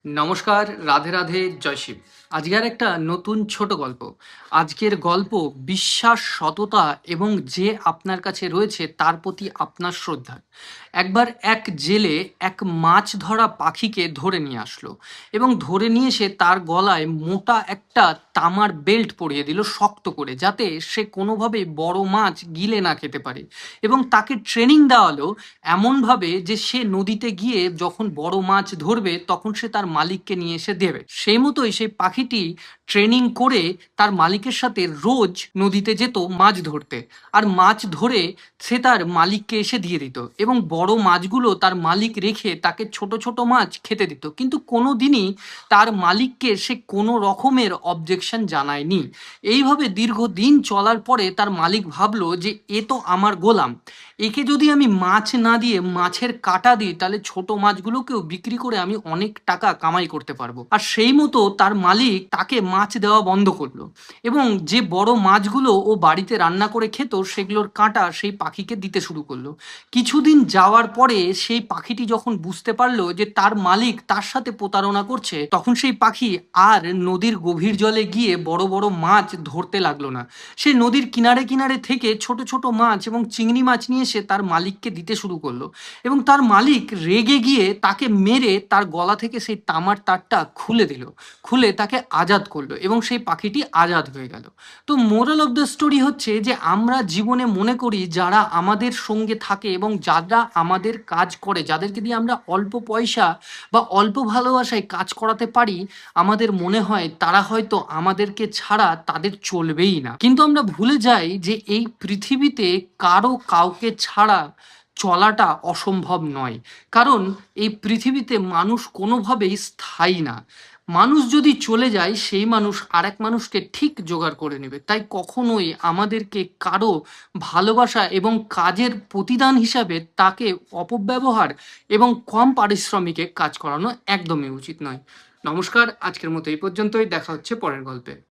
নমস্কার, রাধে রাধে, জয় শিব। আজকের একটা নতুন ছোট গল্প। আজকের গল্প বিশ্বাস, সততা এবং যে আপনার কাছে রয়েছে তার প্রতি আপনার শ্রদ্ধা। একবার এক জেলে এক মাছ ধরা পাখিকে ধরে নিয়ে আসলো এবং ধরে নিয়ে এসে তার গলায় মোটা একটা তামার বেল্ট পরিয়ে দিল শক্ত করে, যাতে সে কোনোভাবেই বড় মাছ গিলে না খেতে পারে। এবং তাকে ট্রেনিং দেওয়ালো এমনভাবে যে সে নদীতে গিয়ে যখন বড় মাছ ধরবে তখন সে তার মালিককে নিয়ে এসে দেবে। সেই মতোই সেই পাখিটি ট্রেনিং করে তার মালিকের সাথে রোজ নদীতে যেত মাছ ধরতে। আর মাছ ধরে সে তার মালিককে এসে দিয়ে দিত এবং বড় মাছগুলো তার মালিক রেখে তাকে ছোট ছোট মাছ খেতে দিত, কিন্তু কোনো দিনই তার মালিককে সে কোনো রকমের অবজেকশন জানায়নি। এইভাবে দীর্ঘদিন চলার পরে তার মালিক ভাবলো যে এ তো আমার গোলাম, একে যদি আমি মাছ না দিয়ে মাছের কাঁটা দিই তাহলে ছোট মাছগুলোকেও বিক্রি করে আমি অনেক টাকা কামাই করতে পারবো। আর সেই মতো তার মালিক তাকে মাছ দেওয়া বন্ধ করলো এবং যে বড় মাছগুলো ও বাড়িতে রান্না করে খেত সেগুলোর কাঁটা সেই পাখিকে দিতে শুরু করলো। কিছুদিন যাওয়ার পরে সেই পাখিটি যখন বুঝতে পারলো যে তার মালিক তার সাথে প্রতারণা করছে, তখন সেই পাখি আর নদীর গভীর জলে গিয়ে বড় বড় মাছ ধরতে লাগলো না। সে নদীর কিনারে কিনারে থেকে ছোট ছোট মাছ এবং চিংড়ি মাছ নিয়ে এসে তার মালিককে দিতে শুরু করলো এবং তার মালিক রেগে গিয়ে তাকে মেরে তার গলা থেকে সেই তামার তারটা খুলে দিল, খুলে তাকে আজাদ করলো এবং সেই পাখিটি আজাদ হয়ে গেল। তো মোরাল অফ দ্য স্টোরি হচ্ছে যে আমরা জীবনে মনে করি যারা আমাদের সঙ্গে থাকে এবং যারা আমাদের কাজ করে, যাদেরকে দিয়ে আমরা অল্প পয়সা বা অল্প ভালোবাসায় কাজ করাতে পারি, আমাদের মনে হয় তারা হয়তো আমাদেরকে ছাড়া তাদের চলবেই না। কিন্তু আমরা ভুলে যাই যে এই পৃথিবীতে কারো কাউকে ছাড়া চলাটা অসম্ভব নয়। কারণ এই পৃথিবীতে মানুষ কোনোভাবেই স্থায়ী না। মানুষ যদি চলে যায় সেই মানুষ আরেক মানুষকে ঠিক জোগাড় করে নেবে। তাই কখনোই আমাদেরকে কারো ভালোবাসা এবং কাজের প্রতিদান হিসাবে তাকে অপব্যবহার এবং কম পারিশ্রমিকে কাজ করানো একদমই উচিত নয়। নমস্কার, আজকের মতো এই পর্যন্তই। দেখা হচ্ছে পরের গল্পে।